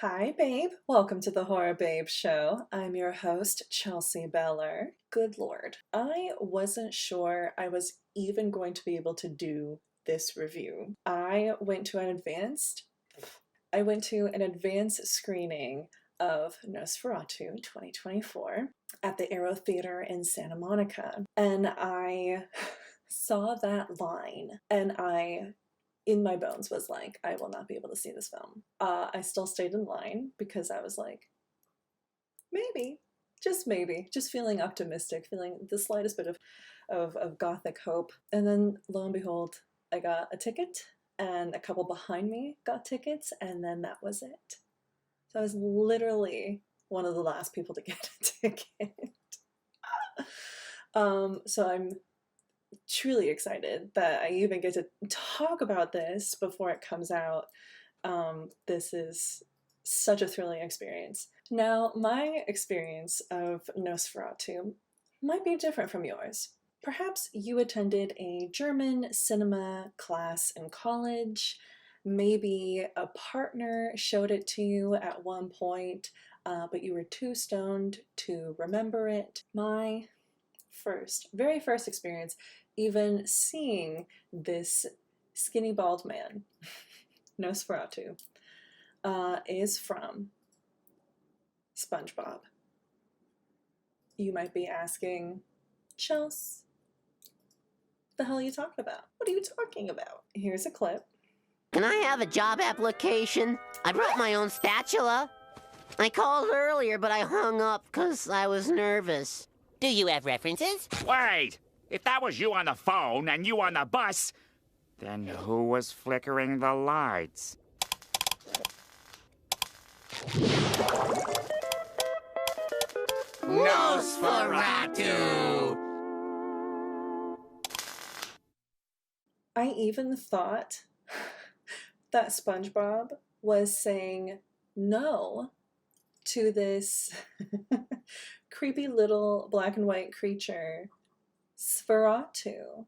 Hi, babe. Welcome to the Horror Babe Show. I'm your host, Chelsea Beller. Good Lord. I wasn't sure I was even going to be able to do this review. I went to an advanced screening of Nosferatu 2024 at the Aero Theater in Santa Monica. And I saw that line and in my bones was like, I will not be able to see this film. I still stayed in line because I was like, maybe, just feeling optimistic, feeling the slightest bit of gothic hope. And then lo and behold, I got a ticket and a couple behind me got tickets, and then that was it. So I was literally one of the last people to get a ticket. So I'm truly excited that I even get to talk about this before it comes out. This is such a thrilling experience. Now, my experience of Nosferatu might be different from yours. Perhaps you attended a German cinema class in college. Maybe a partner showed it to you at one point, but you were too stoned to remember it. My very first experience even seeing this skinny bald man, Nosferatu, is from SpongeBob. You might be asking, Chels, the hell are you talking about? What are you talking about? Here's a clip. Can I have a job application? I brought my own spatula. I called earlier, but I hung up because I was nervous. Do you have references? Wait! If that was you on the phone and you on the bus, then who was flickering the lights? Nosferatu! I even thought that SpongeBob was saying no to this creepy little black and white creature, Sferatu,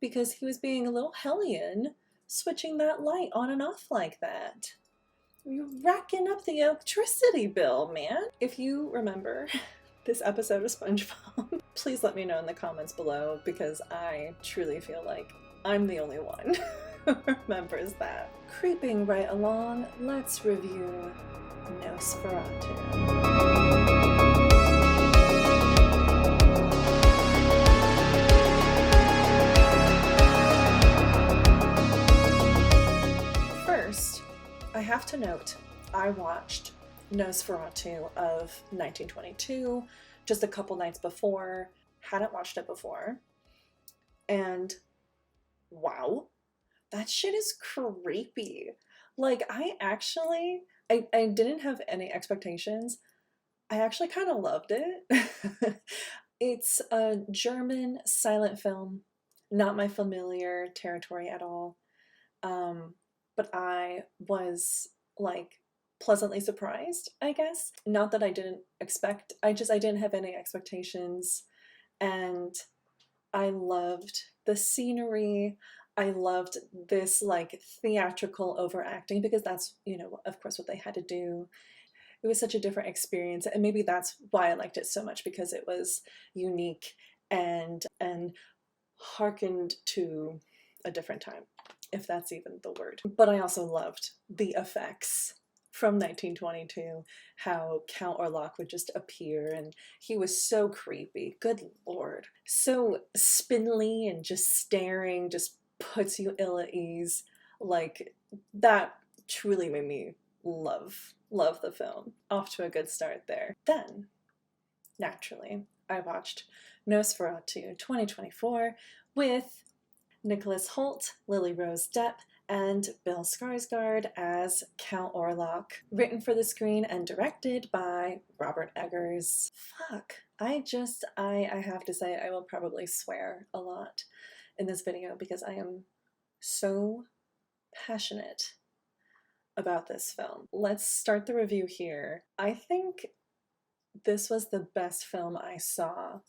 because he was being a little hellion, switching that light on and off like that. You're racking up the electricity bill, man. If you remember this episode of SpongeBob, please let me know in the comments below, because I truly feel like I'm the only one who remembers that. Creeping right along, let's review Nosferatu. I have to note, I watched Nosferatu of 1922 just a couple nights before, hadn't watched it before, and wow, that shit is creepy. Like, I didn't have any expectations. I actually kind of loved it. It's a German silent film, not my familiar territory at all. But I was like pleasantly surprised, I guess. Not that I didn't expect, I didn't have any expectations. And I loved the scenery. I loved this like theatrical overacting, because that's, of course, what they had to do. It was such a different experience, and maybe that's why I liked it so much, because it was unique and hearkened to a different time, if that's even the word. But I also loved the effects from 1922, how Count Orlok would just appear, and he was so creepy. Good Lord. So spindly and just staring just puts you ill at ease. Like, that truly made me love the film. Off to a good start there. Then, naturally, I watched Nosferatu 2024 with Nicholas Hoult, Lily Rose Depp, and Bill Skarsgård as Count Orlok. Written for the screen and directed by Robert Eggers. Fuck. I have to say, I will probably swear a lot in this video, because I am so passionate about this film. Let's start the review here. I think this was the best film I saw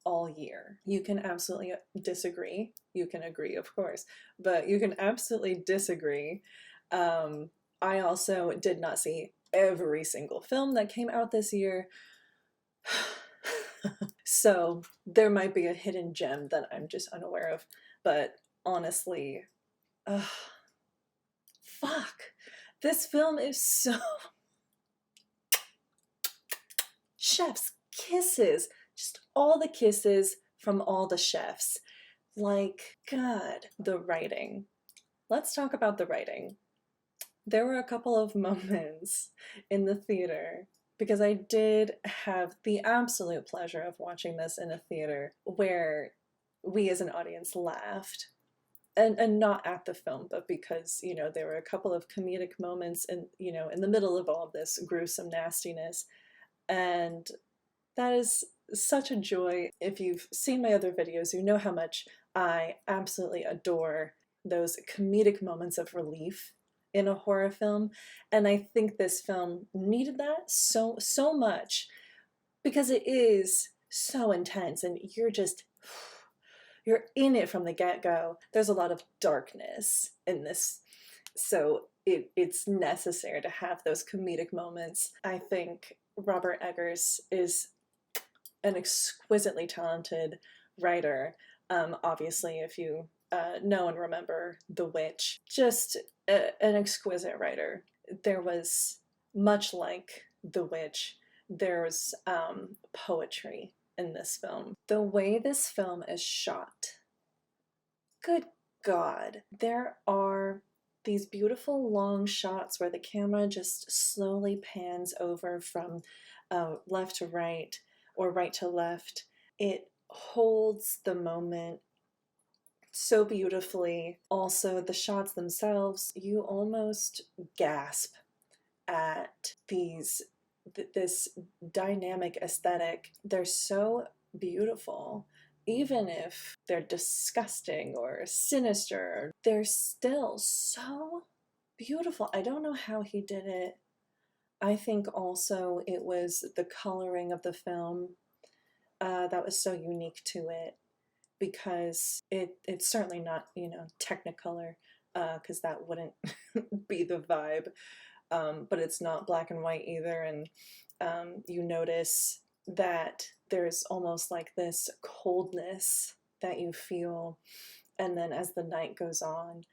all year. You can absolutely disagree. You can agree, of course, but you can absolutely disagree. I also did not see every single film that came out this year. So there might be a hidden gem that I'm just unaware of. But honestly, fuck. This film is so... Chef's kisses. Just all the kisses from all the chefs. Like, God. The writing. Let's talk about the writing. There were a couple of moments in the theater, because I did have the absolute pleasure of watching this in a theater, where we as an audience laughed. And not at the film, but because, you know, there were a couple of comedic moments in, you know, in the middle of all this gruesome nastiness. And that is such a joy. If you've seen my other videos, you know how much I absolutely adore those comedic moments of relief in a horror film. And I think this film needed that so much, because it is so intense and you're in it from the get-go. There's a lot of darkness in this, so it's necessary to have those comedic moments. I think Robert Eggers is an exquisitely talented writer. Obviously, if you know and remember The Witch, just an exquisite writer. There was, much like The Witch, there's poetry in this film. The way this film is shot, good God, there are these beautiful long shots where the camera just slowly pans over from left to right or right to left. It holds the moment so beautifully. Also, the shots themselves, you almost gasp at this dynamic aesthetic. They're so beautiful. Even if they're disgusting or sinister, they're still so beautiful. I don't know how he did it. I think also it was the coloring of the film that was so unique to it, because it's certainly not, you know, Technicolor, because that wouldn't be the vibe. But it's not black and white either, and you notice that there's almost like this coldness that you feel, and then as the night goes on,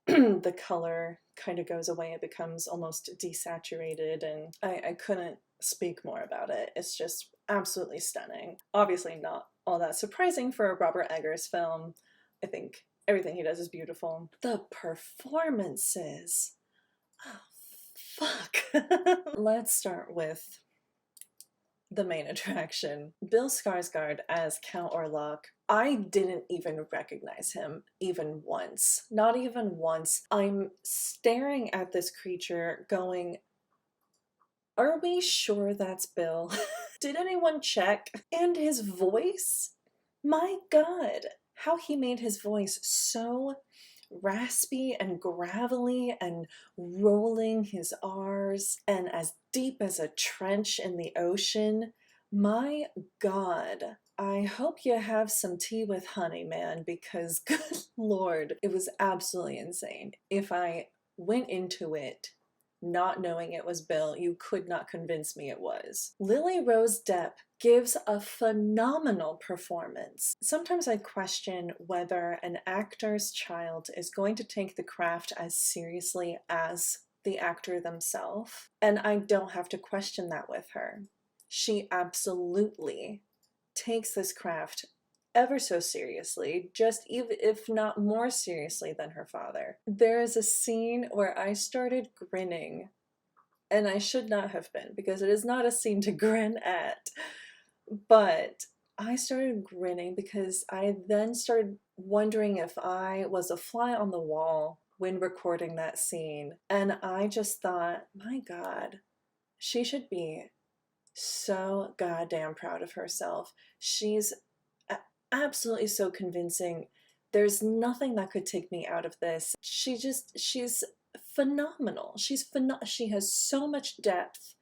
the color kind of goes away. It becomes almost desaturated, and I couldn't speak more about it. It's just absolutely stunning. Obviously not all that surprising for a Robert Eggers film. I think everything he does is beautiful. The performances, oh fuck. Let's start with the main attraction. Bill Skarsgård as Count Orlok. I didn't even recognize him even once. Not even once. I'm staring at this creature going, are we sure that's Bill? Did anyone check? And his voice? My God, how he made his voice so raspy and gravelly and rolling his R's and as deep as a trench in the ocean. My God, I hope you have some tea with honey, man, because good Lord, it was absolutely insane. If I went into it not knowing it was Bill, you could not convince me it was. Lily Rose Depp gives a phenomenal performance. Sometimes I question whether an actor's child is going to take the craft as seriously as the actor themselves, and I don't have to question that with her. She absolutely takes this craft ever so seriously, just even if not more seriously than her father. There is a scene where I started grinning, and I should not have been, because it is not a scene to grin at, but I started grinning because I then started wondering if I was a fly on the wall when recording that scene, and I just thought, my God, she should be so goddamn proud of herself. She's absolutely so convincing. There's nothing that could take me out of this. She's phenomenal. She has so much depth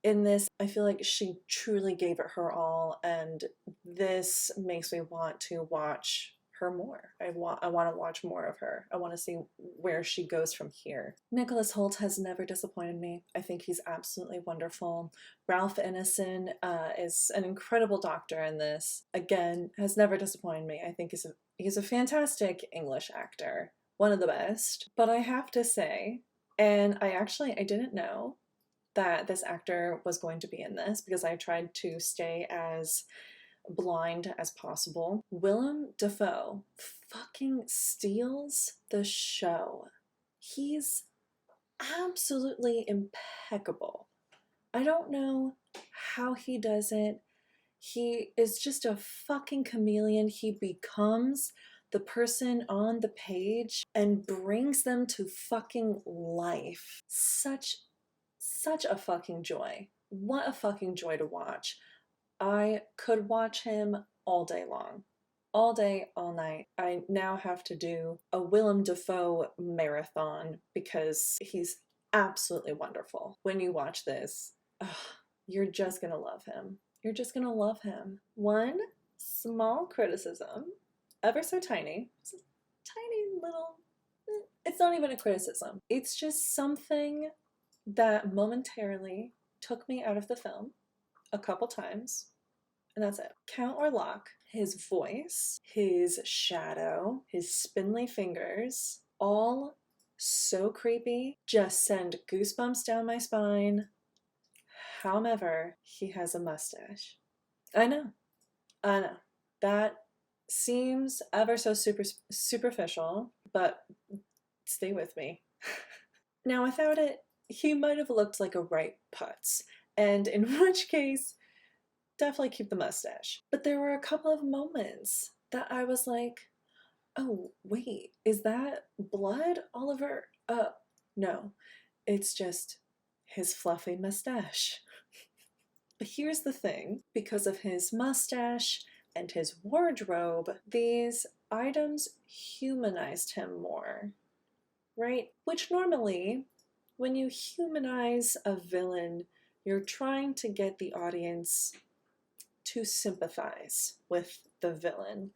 in this. I feel like she truly gave it her all, and this makes me want to watch her more. I want to watch more of her. I want to see where she goes from here. Nicholas Hoult has never disappointed me. I think he's absolutely wonderful. Ralph Ineson is an incredible doctor in this. Again, has never disappointed me. I think he's a fantastic English actor, one of the best. But I have to say, and I didn't know that this actor was going to be in this because I tried to stay as blind as possible. Willem Dafoe fucking steals the show. He's absolutely impeccable. I don't know how he does it. He is just a fucking chameleon. He becomes the person on the page and brings them to fucking life. Such a fucking joy. What a fucking joy to watch. I could watch him all day long. All day, all night. I now have to do a Willem Dafoe marathon because he's absolutely wonderful. When you watch this, you're just gonna love him. You're just gonna love him. One small criticism, ever so tiny, it's a tiny little, it's not even a criticism. It's just something that momentarily took me out of the film a couple times, and that's it. Count Orlok, his voice, his shadow, his spindly fingers, all so creepy, just send goosebumps down my spine. However, he has a mustache. I know. That seems ever so superficial, but stay with me. Now, without it, he might have looked like a right putz, and in which case, definitely keep the mustache. But there were a couple of moments that I was like, oh, wait, is that blood all over? No, it's just his fluffy mustache. But here's the thing, because of his mustache and his wardrobe, these items humanized him more, right? Which normally, when you humanize a villain, you're trying to get the audience to sympathize with the villain.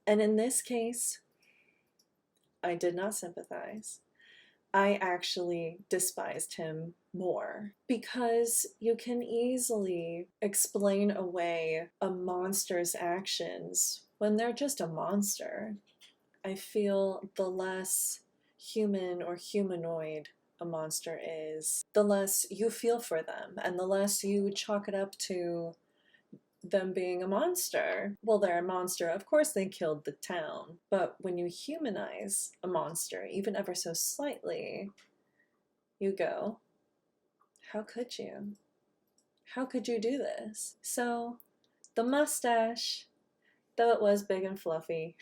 And in this case, I did not sympathize. I actually despised him more because you can easily explain away a monster's actions when they're just a monster. I feel the less human or humanoid a monster is, the less you feel for them and the less you chalk it up to them being a monster. Well, they're a monster. Of course they killed the town. But when you humanize a monster, even ever so slightly, you go, how could you? How could you do this? So, the mustache, though it was big and fluffy,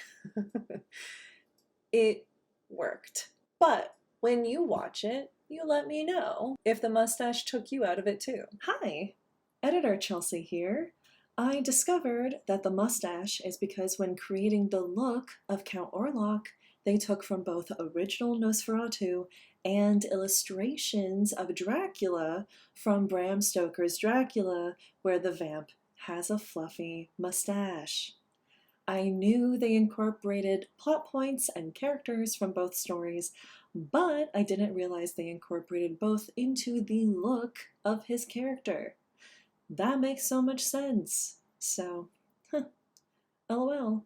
it worked. But when you watch it, you let me know if the mustache took you out of it too. Hi, Editor Chelsea here. I discovered that the mustache is because when creating the look of Count Orlok, they took from both original Nosferatu and illustrations of Dracula from Bram Stoker's Dracula, where the vamp has a fluffy mustache. I knew they incorporated plot points and characters from both stories, but I didn't realize they incorporated both into the look of his character. That makes so much sense. So, LOL.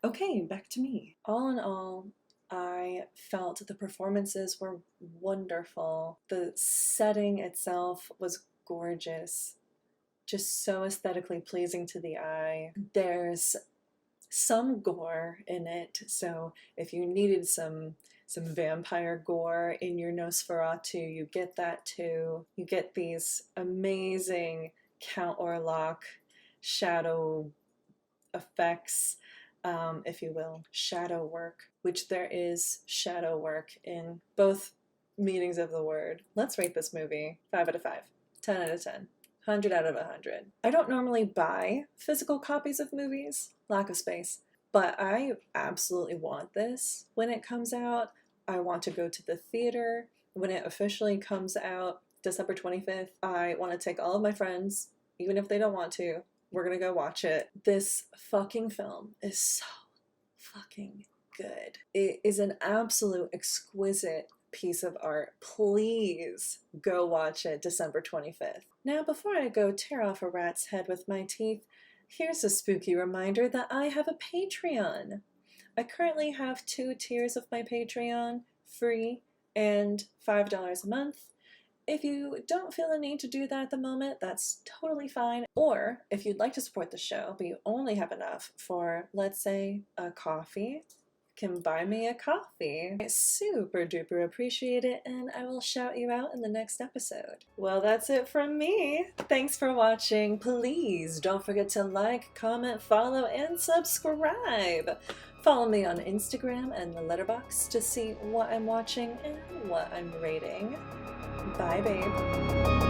Okay, back to me. All in all, I felt the performances were wonderful. The setting itself was gorgeous. Just so aesthetically pleasing to the eye. There's some gore in it, so if you needed some vampire gore in your Nosferatu, you get that too. You get these amazing Count Orlok shadow effects, if you will, shadow work, which there is shadow work in both meanings of the word. Let's rate this movie 5 out of 5, 10 out of 10, 100 out of 100. I don't normally buy physical copies of movies, lack of space, but I absolutely want this when it comes out. I want to go to the theater when it officially comes out December 25th. I want to take all of my friends, even if they don't want to. We're gonna go watch it. This fucking film is so fucking good. It is an absolute exquisite piece of art. Please go watch it December 25th. Now, before I go tear off a rat's head with my teeth, here's a spooky reminder that I have a Patreon. I currently have 2 tiers of my Patreon, free and $5 a month. If you don't feel the need to do that at the moment, that's totally fine. Or if you'd like to support the show, but you only have enough for, let's say, a coffee, you can buy me a coffee. I super duper appreciate it, and I will shout you out in the next episode. Well, that's it from me. Thanks for watching. Please don't forget to like, comment, follow, and subscribe. Follow me on Instagram and the Letterboxd to see what I'm watching and what I'm rating. Bye, babe.